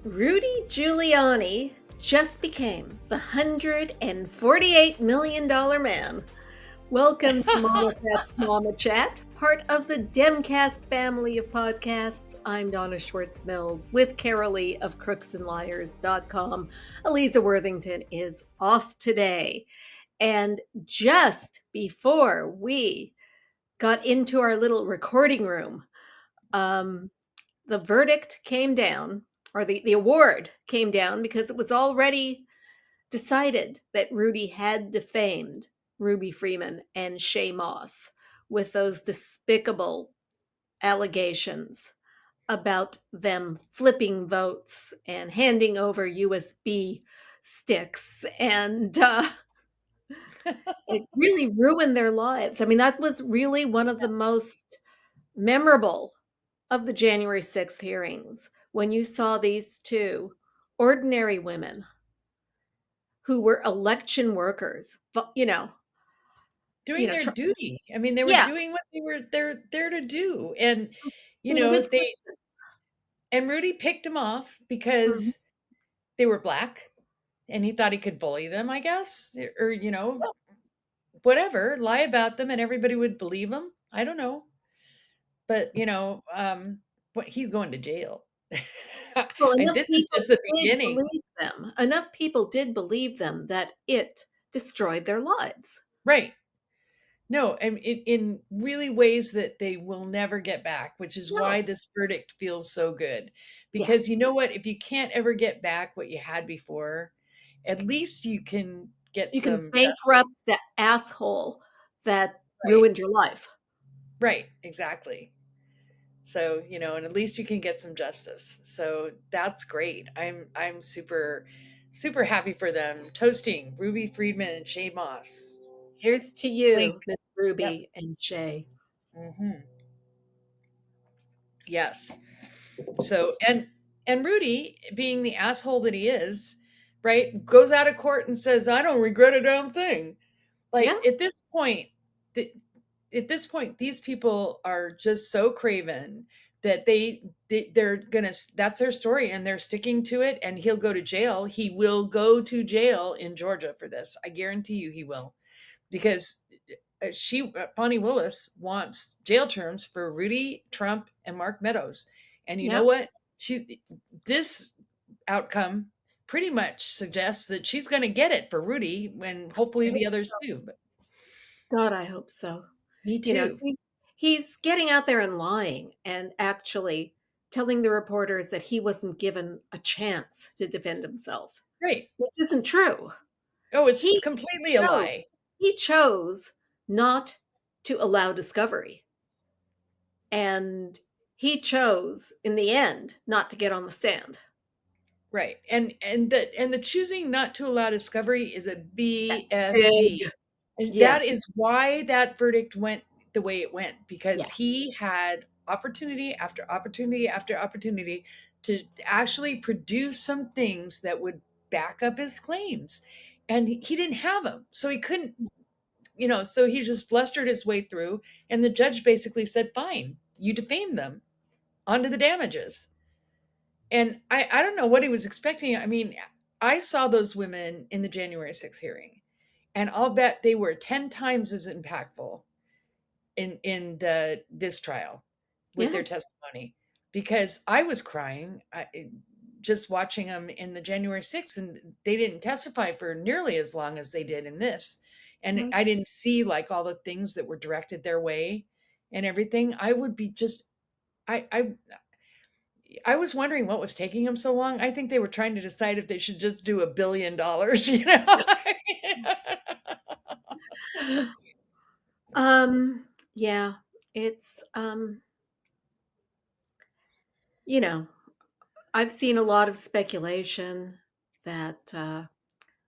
Rudy Giuliani just became the $148 million man. Welcome to Mama Cat's Mama Chat, part of the Demcast family of podcasts. I'm Donna Schwartz Mills with Carolee of crooksandliars.com. Eliza Worthington is off today. And just before we got into our little recording room, the verdict came down, or the award came down, because it was already decided that Rudy had defamed Ruby Freeman and Shay Moss with those despicable allegations about them flipping votes and handing over USB sticks. And it really ruined their lives. I mean, that was really one of the most memorable of the January 6th hearings, when you saw these two ordinary women who were election workers, doing their duty. I mean, they were yeah, doing what they were there to do. And, being good they citizens. and Rudy picked them off Mhm. because they were black and he thought he could bully them, I guess, or, whatever, lie about them and everybody would believe him. I don't know. But, what he's going to jail. Well, And enough this is people just the did beginning. believe them. Enough people did believe them that it destroyed their lives. Right. No, and in really ways that they will never get back, which is why No. this verdict feels so good. Yeah. Because you know what? If you can't ever get back what you had before, at least you can get You can some bankrupt justice. the asshole that Right. ruined your life. Right. Exactly. So, and at least you can get some justice. So that's great. I'm super, super happy for them. Toasting Ruby Friedman and Shay Moss. Here's to Blink. you, Miss Yep. Ruby and Shay. Hmm. Yes. So, and Rudy, being the asshole that he is, right, goes out of court and says, "I don't regret a damn thing." Yeah. Like th- at this point, these people are just so craven that they're gonna. That's their story, and they're sticking to it. And he'll go to jail. He will go to jail in Georgia for this. I guarantee you, he will, because Fonnie Willis wants jail terms for Rudy, Trump, and Mark Meadows. And you know Yeah. what? This outcome pretty much suggests that she's going to get it for Rudy, and hopefully the others too. But God, I hope so. me You know, too. he's getting out there and lying and actually telling the reporters that he wasn't given a chance to defend himself, Right. which isn't true. Oh, it's He completely a chose, lie. he chose not to allow discovery. And he chose, in the end, not to get on the stand. Right. And the choosing not to allow discovery is a That's big. BFD. And that Yes. is why that verdict went the way it went, Yeah. because he had opportunity after opportunity after opportunity to actually produce some things that would back up his claims. And he didn't have them. So he couldn't, so he just blustered his way through. And the judge basically said, fine, you defamed them, on to the damages. And I don't know what he was expecting. I mean, I saw those women in the January 6th hearing, and I'll bet they were 10 times as impactful in this trial with Yeah. their testimony, because I was crying just watching them in the January 6th, and they didn't testify for nearly as long as they did in this. And Right. I didn't see like all the things that were directed their way and everything. I would be just I was wondering what was taking them so long. I think they were trying to decide if they should just do $1 billion, you know? Um, yeah, it's, you know, I've seen a lot of speculation that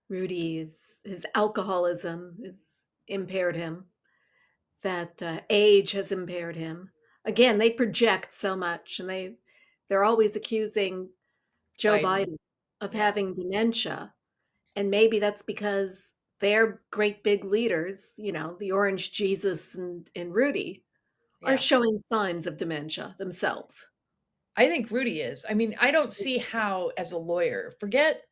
Rudy's his alcoholism has impaired him, that age has impaired him. Again, they project so much, and they're always accusing Joe Biden. Biden of Yeah. having dementia, and maybe that's because they're great big leaders, the Orange Jesus and Rudy are Yeah. showing signs of dementia themselves. I think Rudy is. I mean, I don't see how, as a lawyer, forget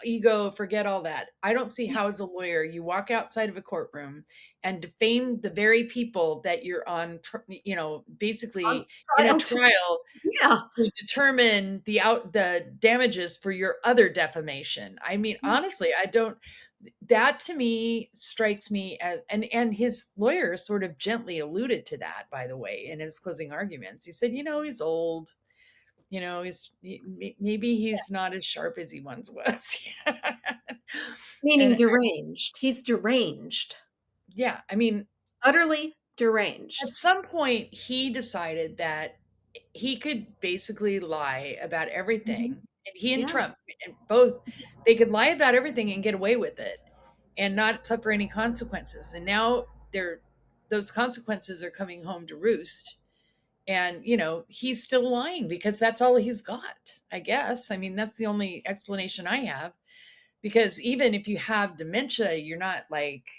ego, forget all that. I don't see how, as a lawyer, you walk outside of a courtroom and defame the very people that you're on, On basically in a trial. trial Yeah. to determine the damages for your other defamation. I mean, honestly, I don't. That to me strikes me as, and his lawyer sort of gently alluded to that, by the way, in his closing arguments. He said, he's old. Maybe he's not as sharp as he once was. Meaning And deranged. He's deranged. yeah, I mean, Utterly at deranged. some point he decided that he could basically lie about Mhm. everything. And he and Yeah. Trump, and both, they could lie about everything and get away with it and not suffer any consequences. And now those consequences are coming home to roost. And he's still lying because that's all he's got, I guess. I mean, that's the only explanation I have, because even if you have dementia, you're not like,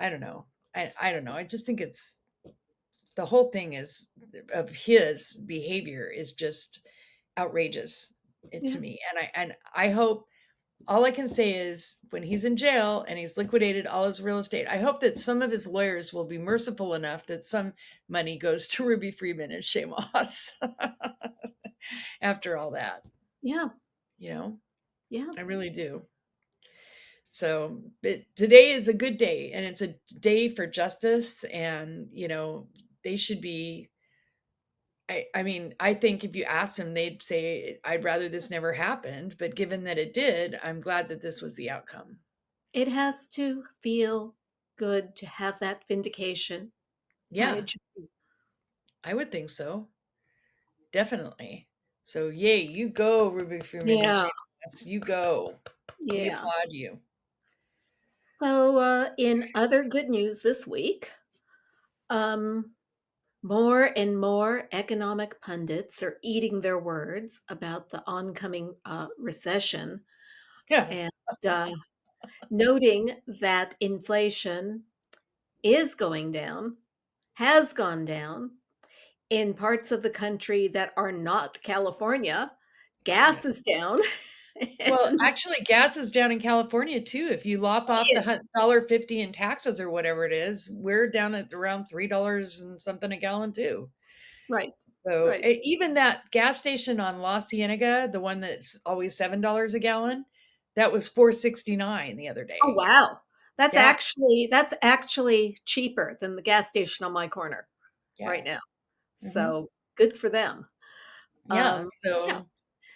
I don't know. I don't know. I just think it's, the whole thing is, of his behavior is just outrageous, to Yeah. me. And I hope, all I can say is, when he's in jail and he's liquidated all his real estate, I hope that some of his lawyers will be merciful enough that some money goes to Ruby Freeman and Shay Moss after all that. Yeah. You know, Yeah. I really do. So, but today is a good day, and it's a day for justice. And they should be. I mean, I think if you ask them, they'd say, I'd rather this never happened. But given that it did, I'm glad that this was the outcome. It has to feel good to have that vindication. Yeah, Right? I would think so. Definitely. So, yay, you go, Ruby Freeman and Yeah. Shane. You go. We Yeah. applaud you. So, in other good news this week, um, more and more economic pundits are eating their words about the oncoming recession Yeah. and uh, noting that inflation is going down, has gone down in parts of the country that are not California. Yeah. Gas is down. Well, And actually, gas is down in California too. If you lop off the $1.50 in taxes or whatever it is, we're down at around $3 and something a gallon too. right, So right. even that gas station on La Cienega, the one that's always $7 a gallon, that was 4.69 the other Oh day. wow. Yeah, That's actually cheaper than the gas station on my corner yeah, right now. hmm So good for them. yeah. Yeah. So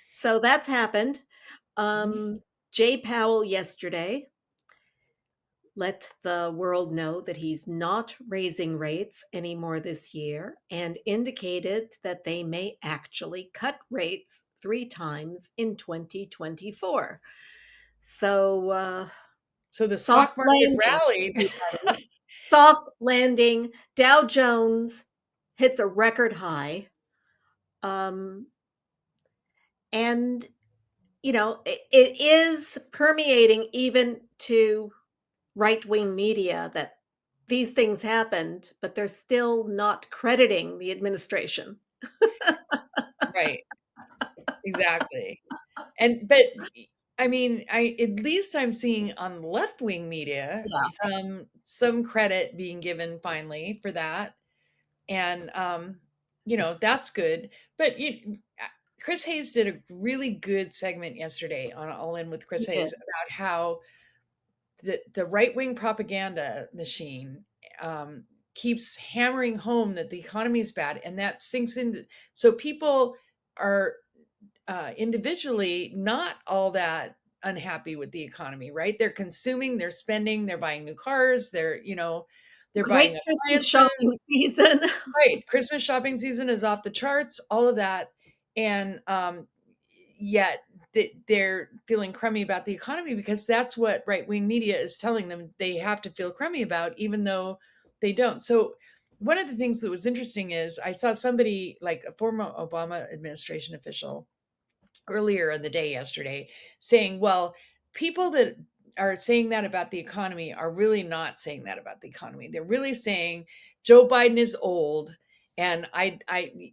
So that's happened. mhm. Um, Jay Powell yesterday let the world know that he's not raising rates anymore this year and indicated that they may actually cut rates 3 times in 2024. So, So the soft stock market landing, rallied. everybody. Soft landing. Dow Jones hits a record high. Um, and, it is permeating even to right wing media that these things happened, but they're still not crediting the administration. Right, exactly. But I mean, I at least I'm seeing on left-wing media Yeah. some credit being given finally for that. And that's good. But Chris Hayes did a really good segment yesterday on All In with Chris He did. Hayes about how the right-wing propaganda machine um, keeps hammering home that the economy is bad, and that sinks into, so people are individually not all that unhappy with the economy, right? They're consuming, they're spending, they're buying new cars, they're buying Great Christmas shopping appliances. season. Right, Christmas shopping season is off the charts, all of that. And yet they're feeling crummy about the economy because that's what right-wing media is telling them they have to feel crummy about, even though they don't. So one of the things that was interesting is I saw somebody, like a former Obama administration official, earlier in the day yesterday, saying, well, people that are saying that about the economy are really not saying that about the economy. They're really saying Joe Biden is old And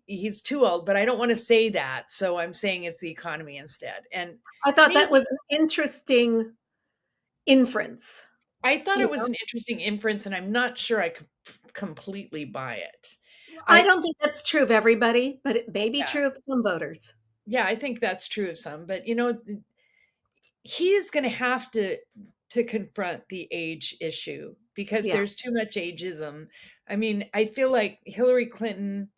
he's too old, but I don't want to say that. So I'm saying it's the economy instead. And I thought that was maybe an interesting inference. I thought You it was know, an interesting inference, and I'm not sure I could completely buy it. I I don't think that's true of everybody, but it may be Yeah, true of some voters. yeah, I think that's true of some, but he is going to have to confront the age issue because Yeah, there's too much ageism. I mean, I feel like Hillary Clinton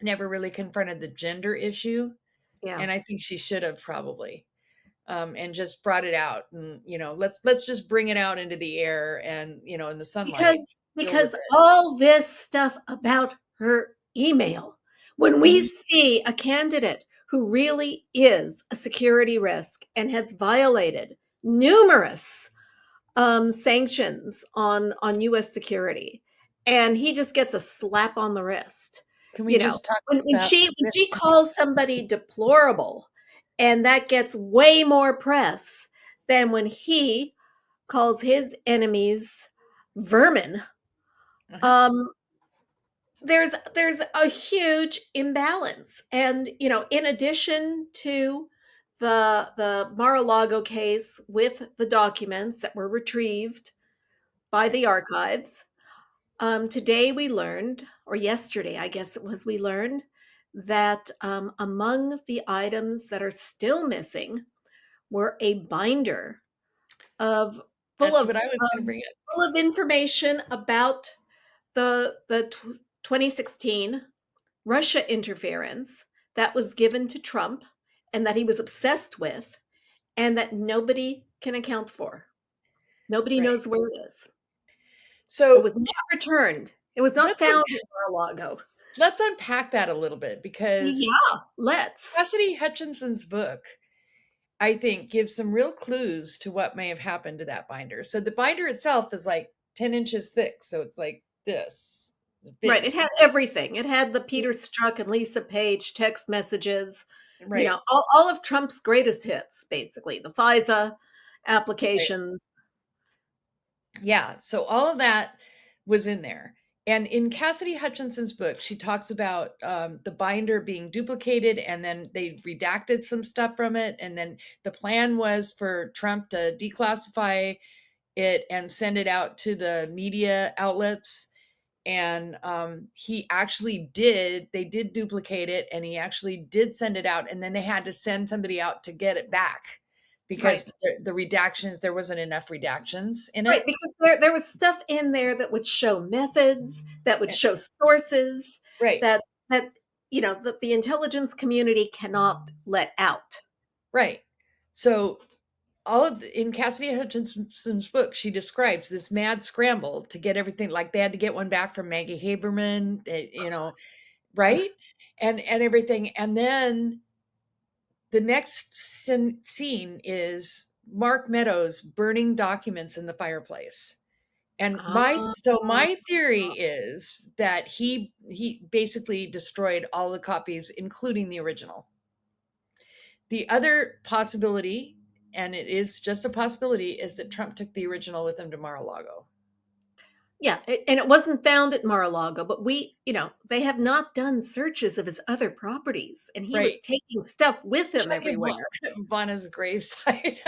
never really confronted the gender issue, yeah. and I think she should have probably. And just brought it out, and let's just bring it out into the air and in the sunlight, deal with Because it. all this stuff about her email, when we Mhm. see a candidate who really is a security risk and has violated numerous sanctions on U.S. security, and he just gets a slap on the wrist. Can we You know, just talk when about she calls somebody deplorable, and that gets way more press than when he calls his enemies vermin. uh-huh. Um, there's a huge imbalance, and in addition to the Mar-a-Lago case with the documents that were retrieved by the archives. Today we learned, or yesterday, I guess it was, we learned that among the items that are still missing were a binder of full That's of what I was going to um, bring it. full of information about the 2016 Russia interference that was given to Trump and that he was obsessed with, and that nobody can account for. Nobody Right. knows where it is. It So was not returned. It was not let's found in Mar-a-Lago. let's unpack that a little bit, because Yeah, let's. Cassidy Hutchinson's book, I think, gives some real clues to what may have happened to that binder. So the binder itself is like 10 inches thick, so it's like this Right, big. it had everything. It had the Peter Strzok and Lisa Page text messages, Right. all of Trump's greatest hits, basically, the FISA Right. applications. Yeah, so all of that was in there. And in Cassidy Hutchinson's book, she talks about the binder being duplicated, and then they redacted some stuff from it. And then the plan was for Trump to declassify it and send it out to the media outlets. And he actually did, they did duplicate it, and he actually did send it out. And then they had to send somebody out to get it back because Right. the redactions, there wasn't enough redactions in Right, it. because there was stuff in there that would show methods, that would Eh, show sources, Right. that that the intelligence community cannot let out. Right. So in Cassidy Hutchinson's book, she describes this mad scramble to get everything. Like they had to get one back from Maggie Haberman, right, and everything. And then the next scene is Mark Meadows burning documents in the fireplace. And Ah, my theory is that he basically destroyed all the copies, including the original. The other possibility, and it is just a possibility, is that Trump took the original with him to Mar-a-Lago. yeah, and it wasn't found at Mar-a-Lago, but they have not done searches of his other properties, and he was Right. taking stuff with him Check everywhere. Ivana's gravesite.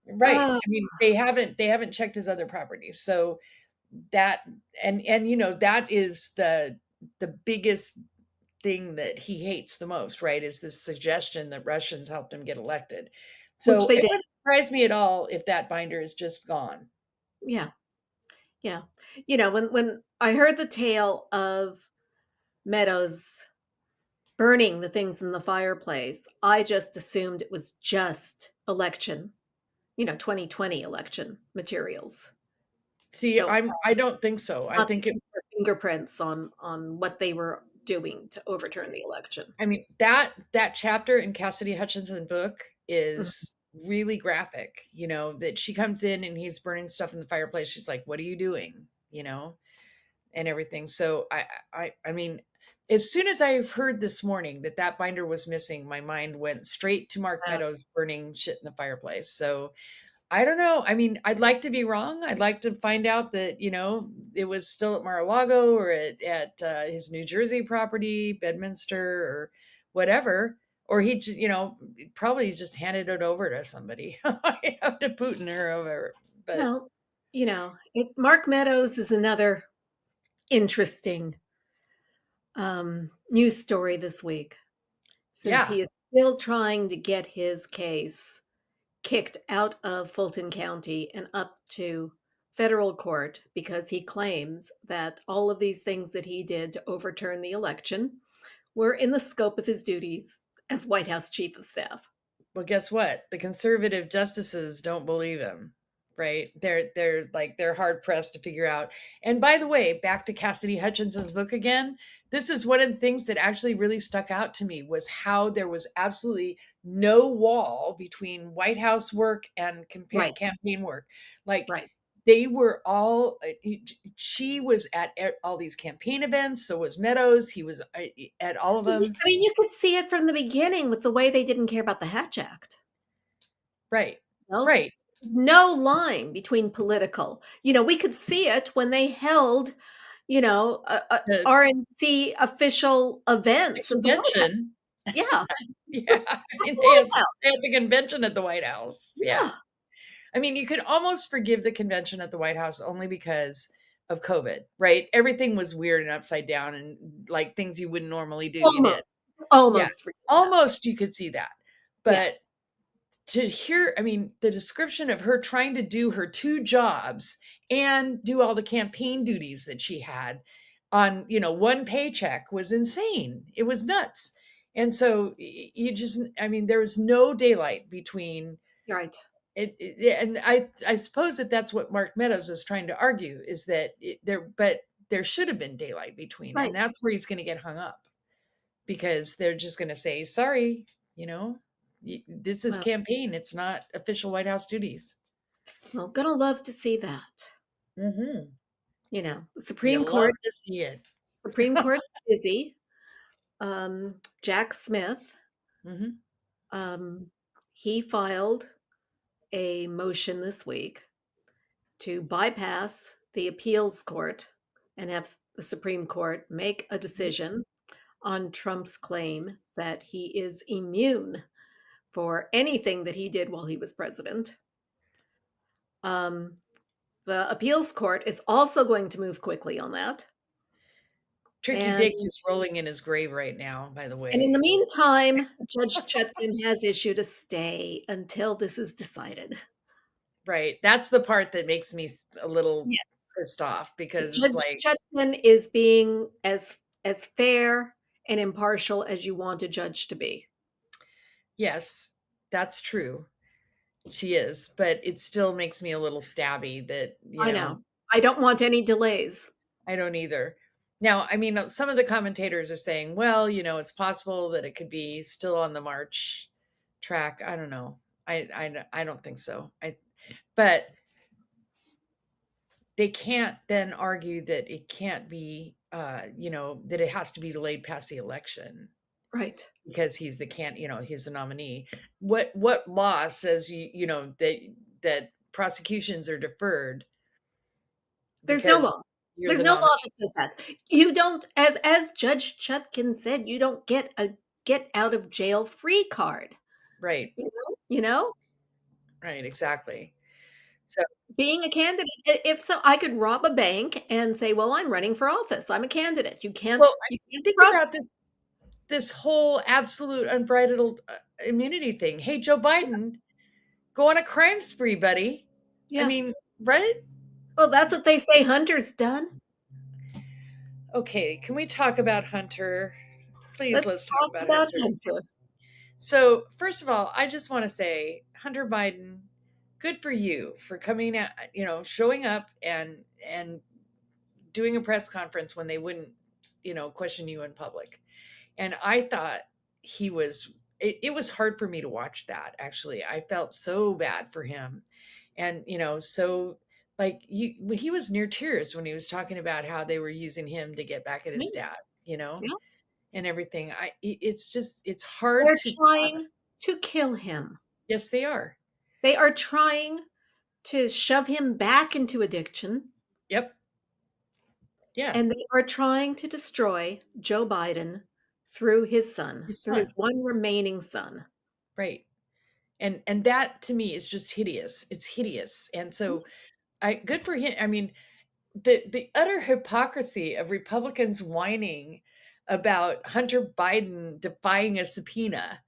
Right. Oh, I mean, they haven't checked his other properties. So that and that is the biggest thing that he hates the most, right? Is this suggestion that Russians helped him get elected. which So they it did. wouldn't surprise me at all if that binder is just gone. Yeah, yeah. When I heard the tale of Meadows burning the things in the fireplace, I just assumed it was just election, 2020 election materials. See, So I don't think so. I not think it looking for fingerprints on what they were doing to overturn the election. I mean, that chapter in Cassidy Hutchinson's book Mhm. is really graphic, that she comes in and he's burning stuff in the fireplace. She's like, "What are you doing?" And everything. So I mean, as soon as I heard this morning that that binder was missing, my mind went straight to Mark Yeah. Meadows burning shit in the fireplace. So I don't know. I mean, I'd like to be wrong. I'd like to find out that, it was still at Mar-a-Lago or at his New Jersey property, Bedminster or whatever. Or he just, probably just handed it over to somebody, to Putin or whatever. But Well, Mark Meadows is another interesting news story this week, since yeah, he is still trying to get his case kicked out of Fulton County and up to federal court because he claims that all of these things that he did to overturn the election were in the scope of his duties as White House Chief of Staff. well, guess what? The conservative justices don't believe him, right? They're hard pressed to figure out. And by the way, back to Cassidy Hutchinson's book again. This is one of the things that actually really stuck out to me was how there was absolutely no wall between White House work and Right, campaign work. Like right. they were all she was at all these campaign events, so was Meadows. He was at all of them. I mean, you could see it from the beginning with the way they didn't care about the Hatch Act. Right, No, right. no line between political. We could see it when they held, The, RNC official the events at the White House. convention. Yeah, Yeah, I at mean, the White House. they had the convention at the White House. Yeah. Yeah, I mean, you could almost forgive the convention at the White House only because of COVID, right? Everything was weird and upside down and like things you wouldn't normally do, you did. almost, Yeah. almost forget that. Almost you could see that. Yeah, But to hear, I mean, the description of her trying to do her two jobs and do all the campaign duties that she had on, one paycheck was insane. It was nuts. And so you just, I mean, there was no daylight between you're right. and I suppose that that's what Mark Meadows is trying to argue is that but there should have been daylight between, and Right. that's where he's going to get hung up because they're just going to say, sorry, you know, this is Well, campaign. It's not official White House duties. gonna love to see that. Mm-hmm. The You Supreme love Court. to see it. Supreme Court's busy. Jack Smith, Mm-hmm. um, he filed a motion this week to bypass the appeals court and have the Supreme Court make a decision on Trump's claim that he is immune for anything that he did while he was president. Um, the appeals court is also going to move quickly on that. Tricky And, Dick is rolling in his grave right now, by the and in way. the meantime, Judge Chutkan has issued a stay until this is decided. Right. That's the part that makes me a little Yeah. pissed off because it's Judge like, Chutkan is being as fair and impartial as you want a judge to be. yes, that's true. She is, but it still makes me a little stabby that, I know. I don't want any delays. I don't either. Now, I mean, some of the commentators are saying, well, it's possible that it could be still on the March track. I don't know. I don't think so. But they can't then argue that it can't be, that it has to be delayed past the election Right. because he's the nominee. What law says that prosecutions are deferred There's no because law. you're There's the no law nominee? that says that. You don't, as Judge Chutkan said, you don't get a get out of jail free card. Right, You know? You know? right, exactly. So, Being a candidate, if so, I could rob a bank and say, "Well, I'm running for office. I'm a candidate." well, You I can't think trust. about this whole absolute unbridled immunity thing. Hey, Joe Biden, go on a crime spree, buddy. I Yeah. mean, right? Well, that's what they say Hunter's done. Okay, can we talk about Hunter? Please, Let's let's talk talk about about Hunter. Hunter. So, first of all, I just want to say, Hunter Biden, good for you for coming out, showing up and doing a press conference when they wouldn't, question you in public. And I thought it was hard for me to watch that actually. I felt so bad for him. And, so like when he was near tears when he was talking about how they were using him to get back at his Me. dad, Yeah. and everything. It's hard They're to talk. trying to kill him. Yes, they are. They are trying to shove him back into addiction. Yep. Yeah. And they are trying to destroy Joe Biden through his son, His through his son. one remaining son. Right. And that to me is just hideous. It's hideous. And so I good for him. I mean, the utter hypocrisy of Republicans whining about Hunter Biden defying a subpoena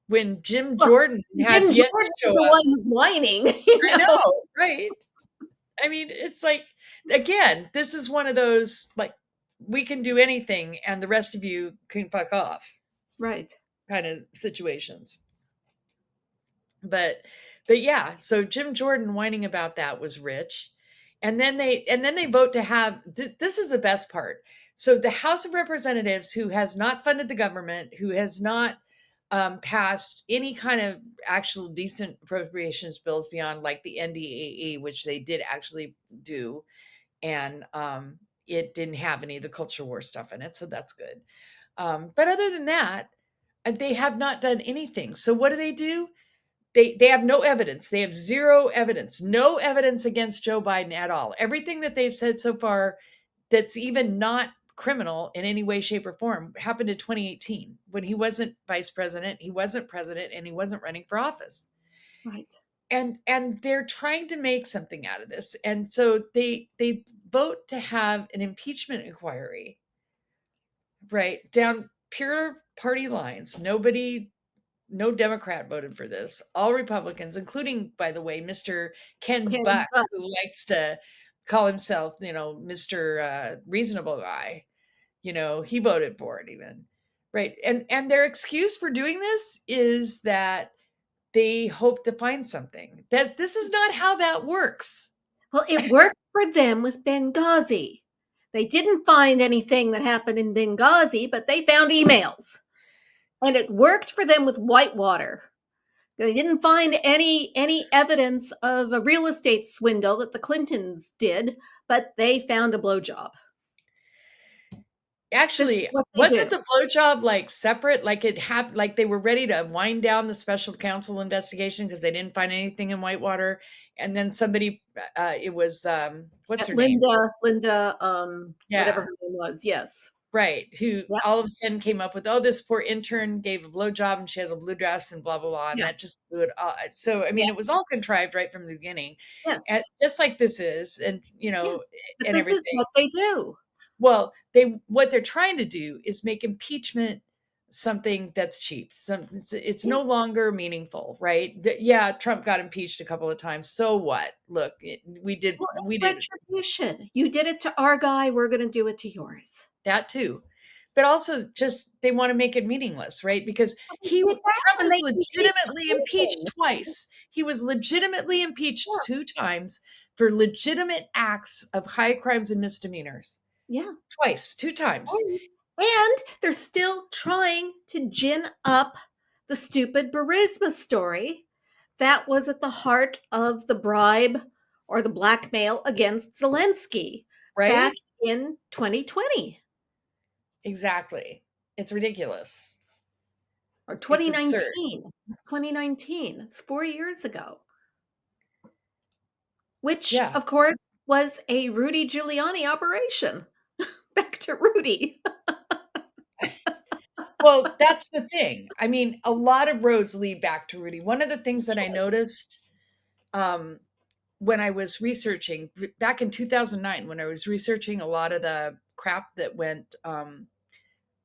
when Jim Well, Jordan Jim has yet to Jordan is show the up. one who's whining, you I know? know, right? I mean, it's like, again, this is one of those like we can do anything and the rest of you can fuck off Right. kind of situations. But but yeah, so Jim Jordan whining about that was rich. And then they vote to have this is the best part. So the House of Representatives, who has not funded the government, who has not passed any kind of actual decent appropriations bills beyond like the NDAE, which they did actually do, and it didn't have any of the culture war stuff in it, so that's good. But other than that, they have not done anything. So what do? They have no evidence. They have zero evidence. No evidence against Joe Biden at all. Everything that they've said so far that's even not criminal in any way, shape, or form happened in 2018 when he wasn't vice president, he wasn't president, and he wasn't running for office. Right. And they're trying to make something out of this. And so they vote to have an impeachment inquiry, right? Down pure party lines. No Democrat voted for this. All Republicans, including, by the way, Mr. Ken Ken Buck, Buck. who likes to call himself, Mr. Reasonable Guy. He voted for it even. Right. And their excuse for doing this is that they hope to find something. That this is not how that works. Well, it worked for them with Benghazi. They didn't find anything that happened in Benghazi, but they found emails. And it worked for them with Whitewater. They didn't find any evidence of a real estate swindle that the Clintons did, but they found a blowjob. This is Actually, what they wasn't do. the blowjob like separate? Like it happened, like they were ready to wind down the special counsel investigation because they didn't find anything in Whitewater, and then somebody, it was what's her name? Linda, whatever Yeah, her name was. Yes. right. Who Yep. all of a sudden came up with, oh, this poor intern gave a blowjob and she has a blue dress and blah blah blah, and Yeah. that just blew it all. So I Yeah. mean, it was all contrived right from the beginning, Yes. and just like this is, and Yeah. But and this is everything. what they do. Well, what they're trying to do is make impeachment something that's cheap. It's Yeah. no longer meaningful, right? Yeah, Trump got impeached a couple of times. So what? Look, Well, we it's did retribution. You did it to our guy, we're going to do it to yours. that too. But also just they want to make it meaningless, right? Because They did that Trump when was they impeached legitimately impeached Clinton. twice. He was legitimately impeached Yeah. 2 times for legitimate acts of high crimes and misdemeanors. Yeah. Twice, 2 times. And they're still trying to gin up the stupid Burisma story that was at the heart of the bribe or the blackmail against Zelensky back Right? in 2020 Exactly. It's ridiculous. or It's absurd. 2019. 2019. It's 4 years ago, which, Yeah. of course, was a Rudy Giuliani operation. Back to Rudy. Well, that's the thing. I mean, a lot of roads lead back to Rudy. One of the things that I noticed um, when I was researching back in 2009, when I was researching a lot of the crap that went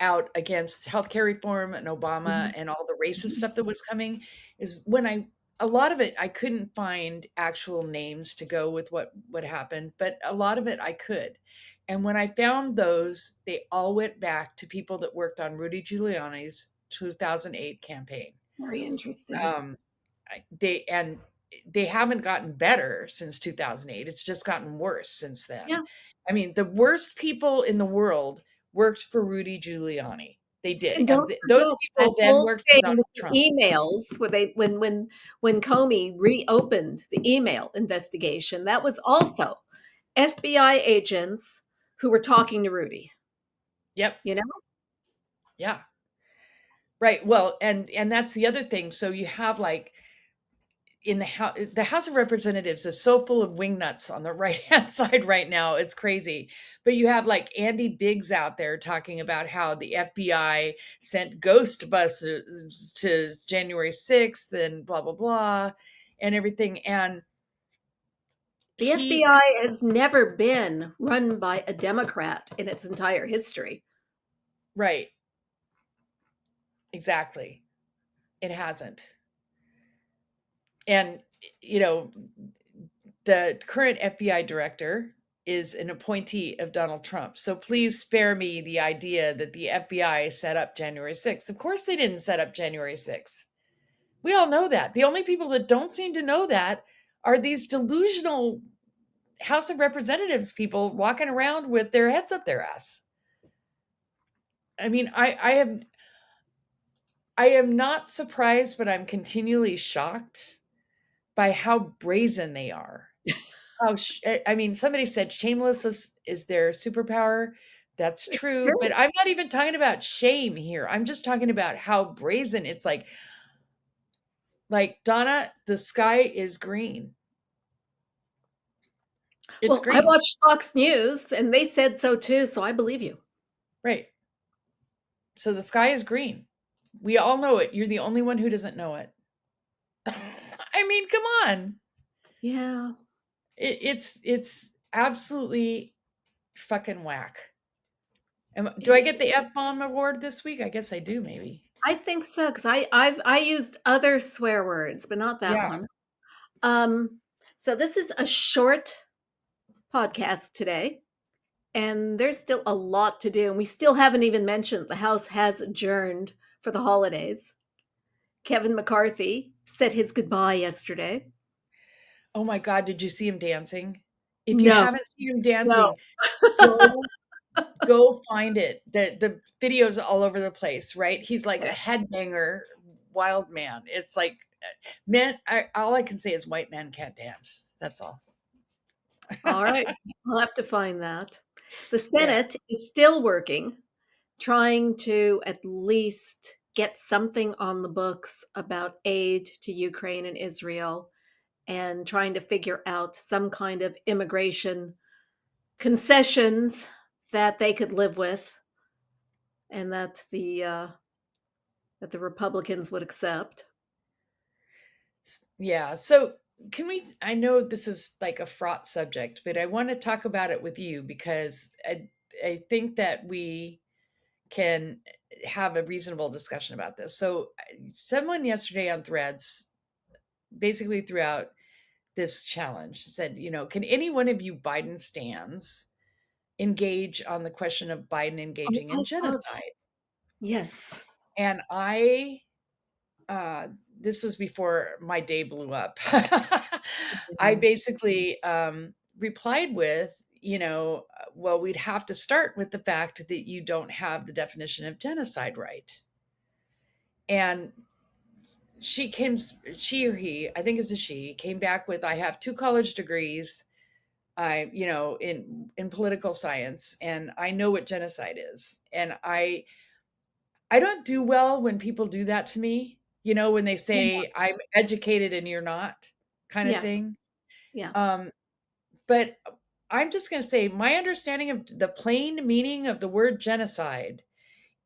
out against healthcare reform and Obama Mhm. and all the racist Mhm. stuff that was coming, is when a lot of it I couldn't find actual names to go with what happened, but a lot of it I could. And when I found those, they all went back to people that worked on Rudy Giuliani's 2008 campaign. Very interesting. Um, they haven't gotten better since 2008. It's just gotten worse since then. Yeah. I mean, the worst people in the world worked for Rudy Giuliani. They did. And And don't those forget that people then whole worked for thing Donald with the Trump. emails where they when Comey reopened the email investigation, that was also FBI agents who were talking to Rudy, Yep. you know? Yeah. Right. Well, and that's the other thing. So you have like in the House of Representatives is so full of wingnuts on the right hand side right now. It's crazy. But you have like Andy Biggs out there talking about how the FBI sent ghost buses to January 6th and blah blah blah and everything. And The he FBI has never been run by a Democrat in its entire history. right, exactly. It hasn't. And you know, the current FBI director is an appointee of Donald Trump. So please spare me the idea that the FBI set up January 6th. Of course, they didn't set up January 6th. We all know that. The only people that don't seem to know that are these delusional House of Representatives people walking around with their heads up their ass. I mean, I am not surprised, but I'm continually shocked by how brazen they are. Oh, I mean, somebody said shameless is their superpower. That's true, but True. I'm not even talking about shame here. I'm just talking about how brazen it's like Donna, the sky is green. It's Well, I green. watched Fox News and they said so too, so I believe you. Right. So the sky is green. We all know it. You're the only one who doesn't know it. I mean, come on. Yeah. It's absolutely fucking whack. Do I get the F bomb award this week? I guess I do, maybe. I think so because I used other swear words, but not that Yeah. one. Um, so this is a short podcast today, and there's still a lot to do, and we still haven't even mentioned the House has adjourned for the holidays. Kevin McCarthy said his goodbye yesterday. Oh my God, did you see him dancing? If you No, haven't seen him no. dancing, go go find it. The videos all over the place, right? He's like a headbanger, wild man. It's like men. All I can say is white men can't dance. That's all. All right, I'll have to find that. The Yeah, Senate is still working, trying to at least get something on the books about aid to Ukraine and Israel and trying to figure out some kind of immigration concessions that they could live with and that the Republicans would accept. yeah. So can we? I know this is like a fraught subject, but I want to talk about it with you because I think that we can have a reasonable discussion about this. So someone yesterday on Threads basically threw out this challenge, said, can any one of you Biden stands engage on the question of Biden Oh, engaging I in saw that. genocide? Yes. And this was before my day blew up. I Mhm. basically replied with, well, we'd have to start with the fact that you don't have the definition of genocide right. And she or he, I think it's a she, came back with, I have 2 college degrees. In political science, and I know what genocide is. And I don't do well when people do that to me, when they Yeah. say I'm educated and you're not, kind of Yeah. thing. Yeah. Um, but I'm just going to say my understanding of the plain meaning of the word genocide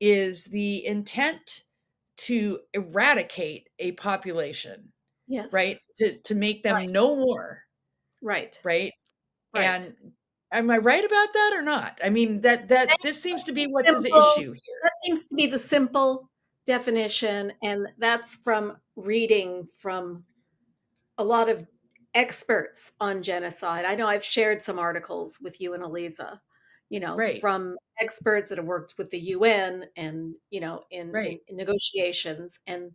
is the intent to eradicate a population, Yes. right? To make them Right. no more, Right. right? Right. And am I right about that or not? I mean, that this seems to be what's the Simple. issue here. That seems to be the simple definition, and that's from reading from a lot of experts on genocide. I know I've shared some articles with you and Eliza, Right, from experts that have worked with the UN and, right, in negotiations and,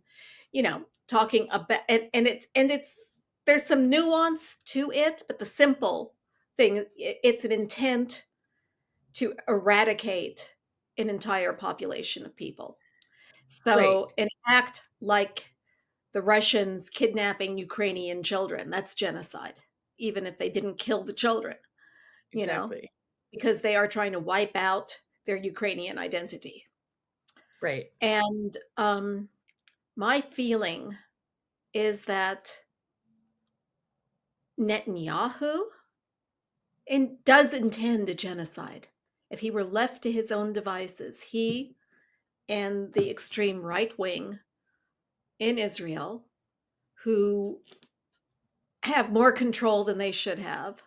talking about and it's there's some nuance to it, but the simple thing, it's an intent to eradicate an entire population of people. right, So an act like the Russians kidnapping Ukrainian children, that's genocide, even if they didn't kill the children, you know, exactly. because they are trying to wipe out their Ukrainian identity. Right. And my feeling is that Netanyahu does intend a genocide. If he were left to his own devices, he and the extreme right wing in Israel, who have more control than they should have,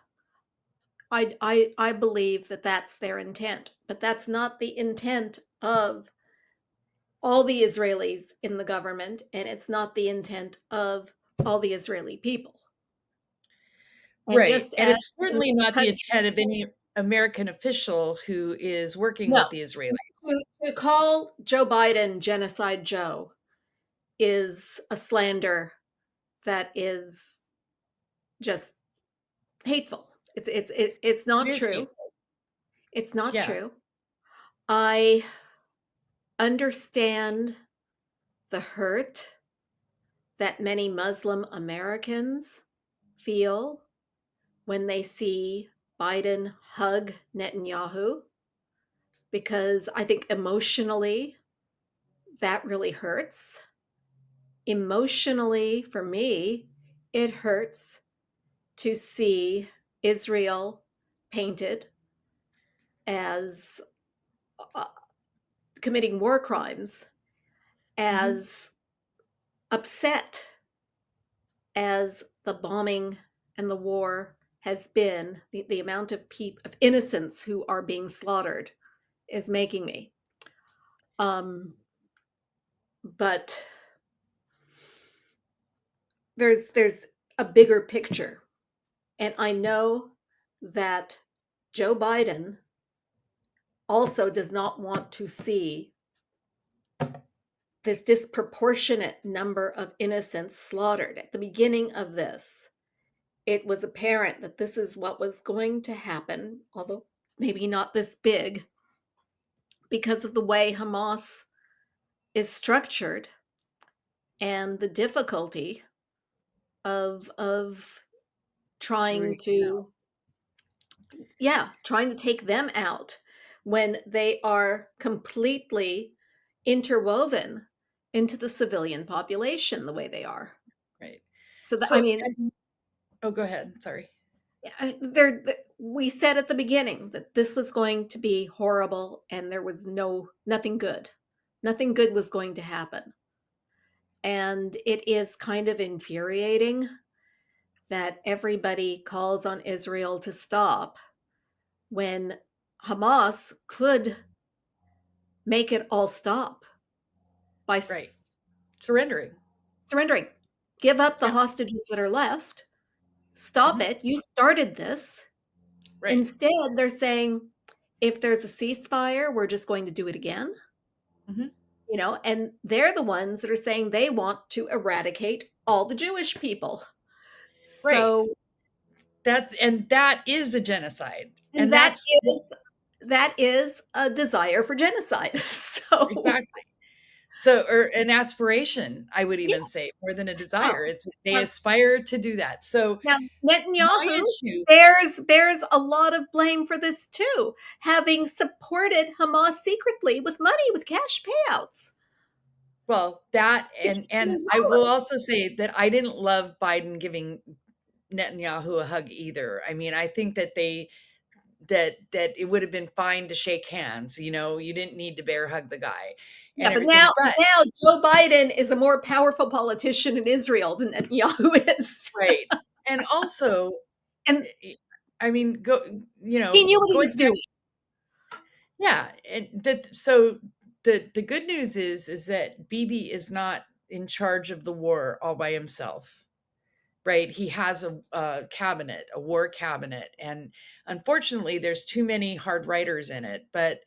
I believe that that's their intent, but that's not the intent of all the Israelis in the government, and it's not the intent of all the Israeli people. And Right. just And as it's in certainly this not the country, intent of any American official who is working no, with the Israelis. to call Joe Biden Genocide Joe is a slander that is just hateful. It's It not is true. hateful. It's not Yeah. true. I understand the hurt that many Muslim Americans feel when they see Biden hug Netanyahu, because I think emotionally that really hurts. Emotionally, for me, it hurts to see Israel painted as uh, committing war crimes, Mhm. as upset as the bombing and the war has been, the amount of of innocents who are being slaughtered is making me. But there's a bigger picture, and I know that Joe Biden also does not want to see this disproportionate number of innocents slaughtered. At the beginning of this, it was apparent that this is what was going to happen, although maybe not this big, because of the way Hamas is structured and the difficulty of trying Rooting them out. to, yeah, trying to take them out when they are completely interwoven into the civilian population the way they are. Right. So that, I So, mean, oh, go ahead. Sorry. there we said at the beginning that this was going to be horrible and there was nothing good. Nothing good was going to happen. And it is kind of infuriating that everybody calls on Israel to stop when Hamas could make it all stop by Right. Surrendering. surrendering. Give up the Yeah. hostages that are left. Stop Mhm. it. You started this. Right. Instead, they're saying if there's a ceasefire, we're just going to do it again. Mhm. And they're the ones that are saying they want to eradicate all the Jewish people. Right. So, That is a genocide. and And that's that is a desire for genocide. So, exactly. So, or an aspiration, I would yeah. even say, more than a Oh, desire. It's they um, aspire to do that. So now my Netanyahu issue, bears a lot of blame for this too, having supported Hamas secretly with money, with cash payouts well, that to keep and them I will going. also say that I didn't love Biden giving Netanyahu a hug either. I mean, I think that that it would have been fine to shake hands. You didn't need to bear hug the guy Yeah, and but everything. But now Joe Biden is a more powerful politician in Israel than Netanyahu is. right. And also, And I mean, he knew what he going was back, doing. yeah, and that so the good news is that Bibi is not in charge of the war all by himself. Right? He has a cabinet, a war cabinet, and unfortunately there's too many hard writers in it. But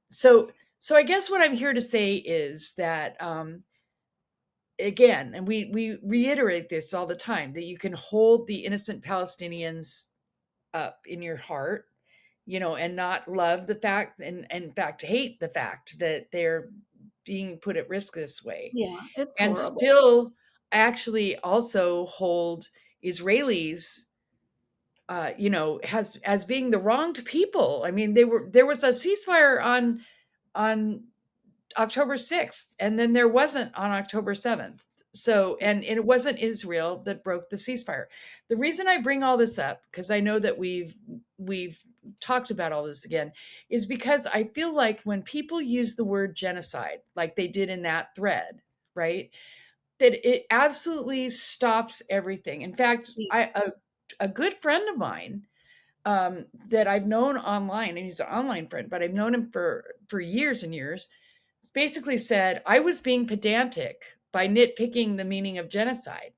so I guess what I'm here to say is that again, and we reiterate this all the time, that you can hold the innocent Palestinians up in your heart, and not love the fact, and in fact hate the fact that they're being put at risk this way, Yeah, it's and horrible. still actually also hold Israelis, as being the wronged people. I mean, there was a ceasefire on October 6th, and then there wasn't on October 7th. So, and it wasn't Israel that broke the ceasefire. The reason I bring all this up, because I know that we've talked about all this again, is because I feel like when people use the word genocide, like they did in that thread, right, that it absolutely stops everything. In fact, a good friend of mine that I've known online, and he's an online friend, but I've known him for years and years, basically said I was being pedantic by nitpicking the meaning of genocide.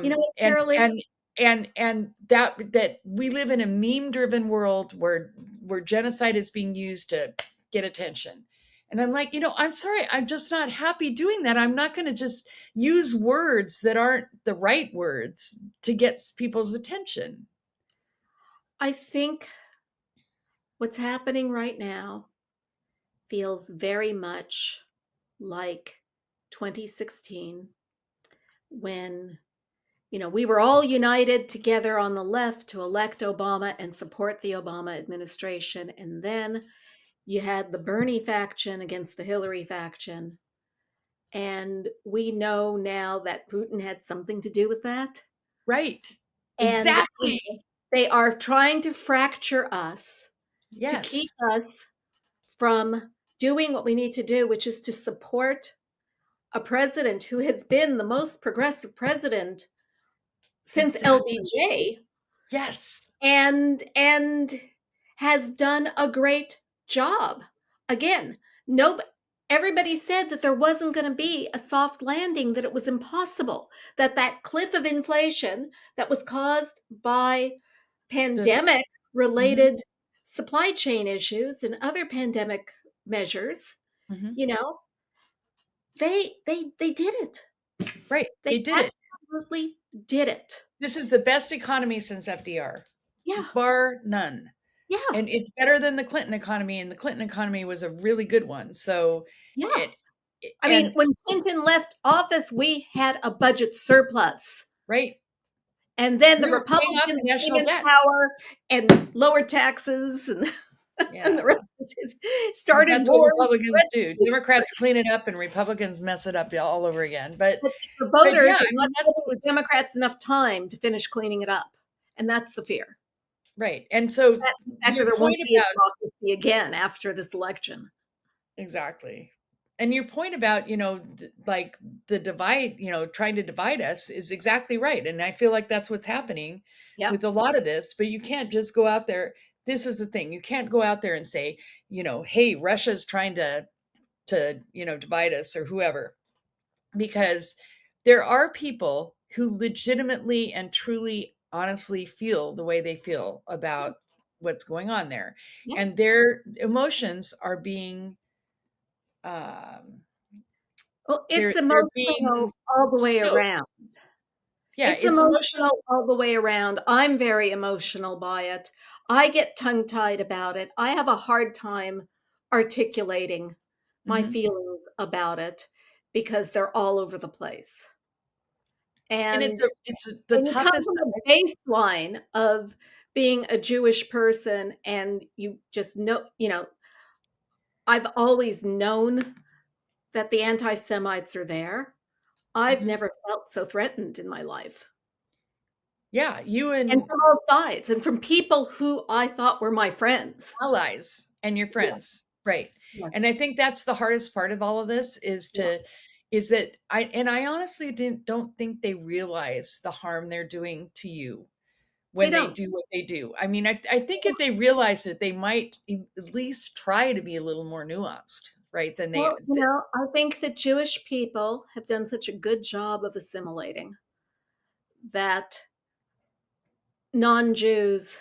You know Um, what, and Carolee? and and that we live in a meme-driven world where genocide is being used to get attention. And I'm like, I'm sorry, I'm just not happy doing that. I'm not going to just use words that aren't the right words to get people's attention. I think what's happening right now feels very much like 2016 when we were all united together on the left to elect Obama and support the Obama administration. And then you had the Bernie faction against the Hillary faction. And we know now that Putin had something to do with that. Right. And Exactly. they are trying to fracture us to keep Yes. us from doing what we need to do, which is to support a president who has been the most progressive president since Exactly. LBJ Yes. and has done a great job. Again, no everybody said that there wasn't going to be a soft landing, that it was impossible, that that cliff of inflation that was caused by The pandemic mhm, related supply chain issues and other pandemic measures, mhm. you know, they did it. Right. They They did it. absolutely did it. This is the best economy since FDR, Yeah. bar none. Yeah. And it's better than the Clinton economy, and the Clinton economy was a really good one. So Yeah. it, I mean, and when Clinton left office, we had a budget surplus. right, And then the we were paying off Republicans the came national in debt. power and lowered taxes and, and Yeah, the rest started that's what wars. Republicans do. Democrats clean it up, and Republicans mess it up all over again. But the But yeah, voters are I not mean that's giving the Democrats enough time to finish cleaning it up. And that's the fear. right. And so That's the fact that your there won't point be a about democracy again after this election. exactly. And your point about, like the divide, trying to divide us is exactly right. And I feel like that's what's happening Yep. with a lot of this, but you can't just go out there. This is the thing. You can't go out there and say, hey, Russia's trying to divide us or whoever, because there are people who legitimately and truly honestly feel the way they feel about what's going on there. Yep. And their emotions are being um Well, it's they're being emotional all the way stoked. around. Yeah, It's it's emotional. emotional all the way around. I'm very emotional by it. I get tongue-tied about it. I have a hard time articulating my Mhm. feelings about it because they're all over the place. And And the when you come toughest from a baseline of being a Jewish person and you just know, I've always known that the anti-Semites are there. I've mhm. never felt so threatened in my life. Yeah, you And and from all sides, and from people who I thought were my friends. allies and your Yeah, friends, right. yeah, And I think that's the hardest part of all of this yeah. is that I honestly don't think they realize the harm they're doing to you They when they don't. do what they do. I mean, I think if they realize it, they might at least try to be a little more nuanced, right, than they Well, I think that Jewish people have done such a good job of assimilating that non-Jews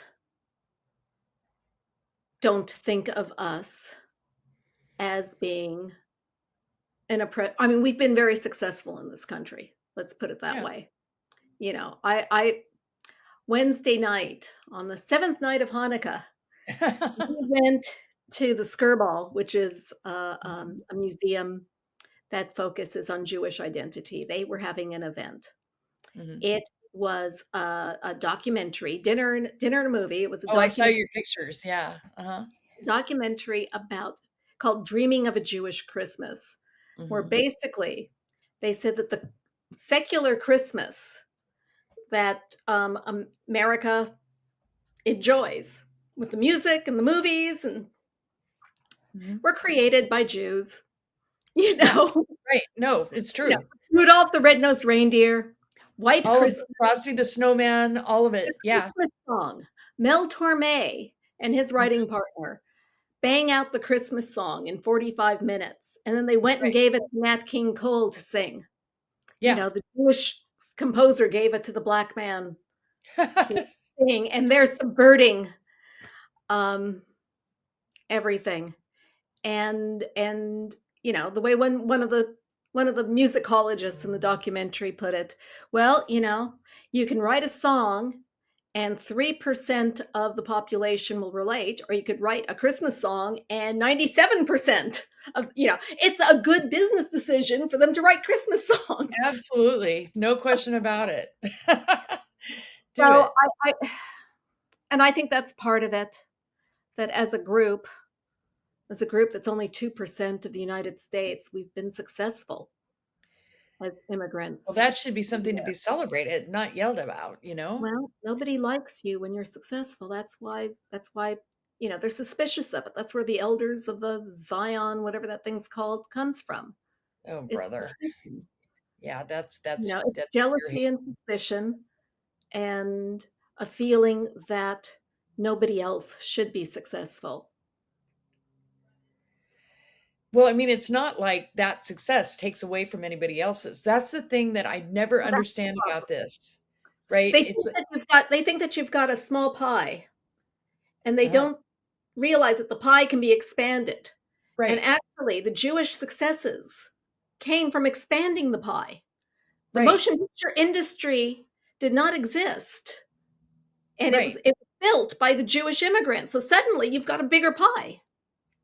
don't think of us as being I mean, we've been very successful in this country. Let's put it that yeah. way. I Wednesday night on the seventh night of Hanukkah, we went to the Skirball, which is a museum that focuses on Jewish identity. They were having an event. Mhm. It was a documentary, dinner and a movie. It was a Oh, I saw your pictures, yeah, uh-huh. documentary about called Dreaming of a Jewish Christmas, where Mhm. basically They said that the secular Christmas that America enjoys with the music and the movies and were created by Jews. You Yeah, know, right. No, it's you know, true. Rudolph the Red-Nosed Reindeer, White All of Christmas, the Frosty the Snowman, all of the it. Yeah. Christmas song. Mel Torme and his writing partner bang out the Christmas song in 45 minutes, and then they went and Right. gave it to Nat King Cole to sing. You Yeah. know, the Jewish composer gave it to the black man to sing, and they're subverting um, everything. And you know, the way one of the musicologists in the documentary put it, well, you know, you can write a song and 3% of the population will relate, or you could write a Christmas song and 97% of, you know, it's a good business decision for them to write Christmas songs. Absolutely. No question about it. Do So it. I think that's part of it, that as a group that's only 2% of the United States, we've been successful as Well, immigrants. that should be something to be celebrated, not yelled about, you know? Well, nobody likes you when you're successful. That's why, you know, they're suspicious of it. That's where the elders of the Zion, whatever that thing's called, comes from. Oh, It's brother. suspicion. Yeah, that's You that's know, it's that's pure jealousy hate. and suspicion and a feeling that nobody else should be successful. Well, I mean, it's not like that success takes away from anybody else's. That's the thing that I never Well, that's the understand problem. about this, right? It's They think that you've got a small pie, and they uh, don't realize that the pie can be expanded. And right, actually, the Jewish successes came from expanding the pie. The right, motion picture industry did not exist, and right. it was built by the Jewish immigrants. So suddenly you've got a bigger pie.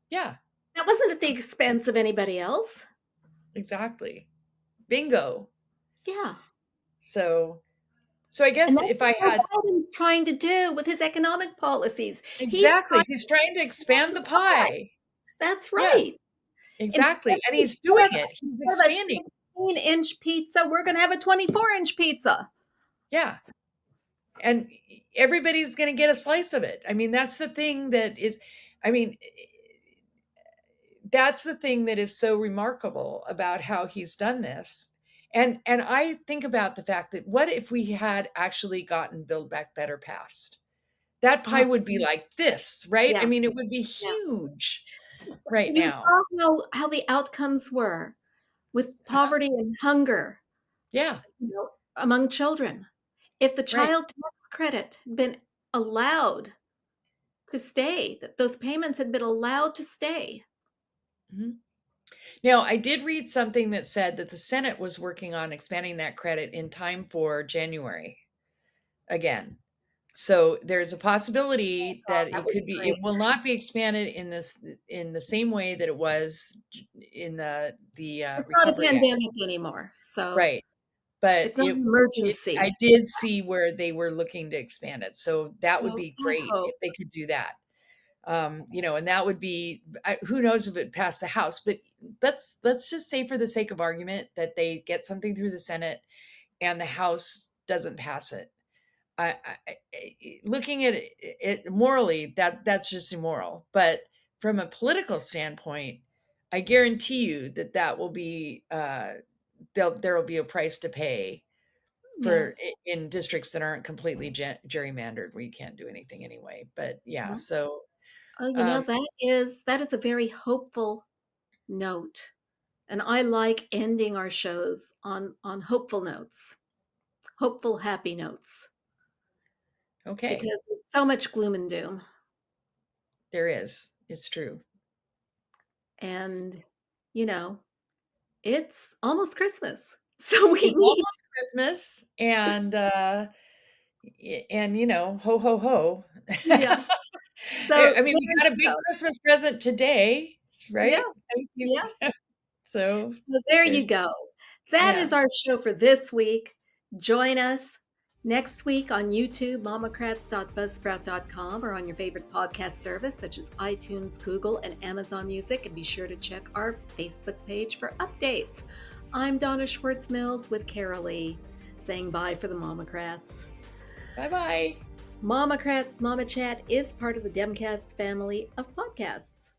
Yeah, That wasn't at the expense of anybody else. exactly. Bingo. Yeah. So, so I And guess that's if I what had Joe Biden's trying to do with his economic policies. He's trying exactly, he's trying to to expand expand the the pie. pie. That's right. Yes, exactly, and he's doing it. He's Instead of a expanding. 16-inch pizza, we're going to have a 24-inch pizza. Yeah, and everybody's going to get a slice of it. I mean, that's the thing that is. I mean, that's the thing that is so remarkable about how he's done this. And I think about the fact that what if we had actually gotten Build Back Better passed? That pie Oh, would be like this, right? I yeah, mean, it would be yeah. huge right You now. saw how the outcomes were with Uh-huh. poverty and hunger, Yeah, you know, among children. If the right. child tax credit had been allowed to stay, that those payments had been allowed to stay. Mhm. Now, I did read something that said that the Senate was working on expanding that credit in time for January again. So there's a possibility Oh, that that it would could be be great. it will not be expanded in the same way that it was in the It's not a Recovery Act. pandemic anymore, so Right. But it's not an it emergency. I did see where they were looking to expand it. So that would So be I great if hope. they could do that. You know, and that would be who knows if it passed the House, but let's just say for the sake of argument that they get something through the Senate and the House doesn't pass it. Looking at it morally, that's just immoral. But from a political standpoint, I guarantee you that that will be there will be a price to pay Yeah. for in districts that aren't completely gerrymandered where you can't do anything anyway. But yeah, Well, so oh, you know, um, that is a very hopeful note, and I like ending our shows on hopeful notes, hopeful, happy notes, okay, because there's so much gloom and doom, there is. It's true. and, you know, it's almost Christmas, so we It's need. almost Christmas, and you know, ho ho ho. Yeah, so I mean, we there got a you big go. Christmas present today, Yeah, right? Thank you. yeah. So So there you there's go. That yeah. is our show for this week. Join us next week on YouTube, mamacrats.buzzsprout.com, or on your favorite podcast service such as iTunes, Google, and Amazon Music. And be sure to check our Facebook page for updates. I'm Donna Schwartz Mills with Carol Lee, saying bye for the Momocrats. Bye-bye. Momocrats Mama Chat is part of the Demcast family of podcasts.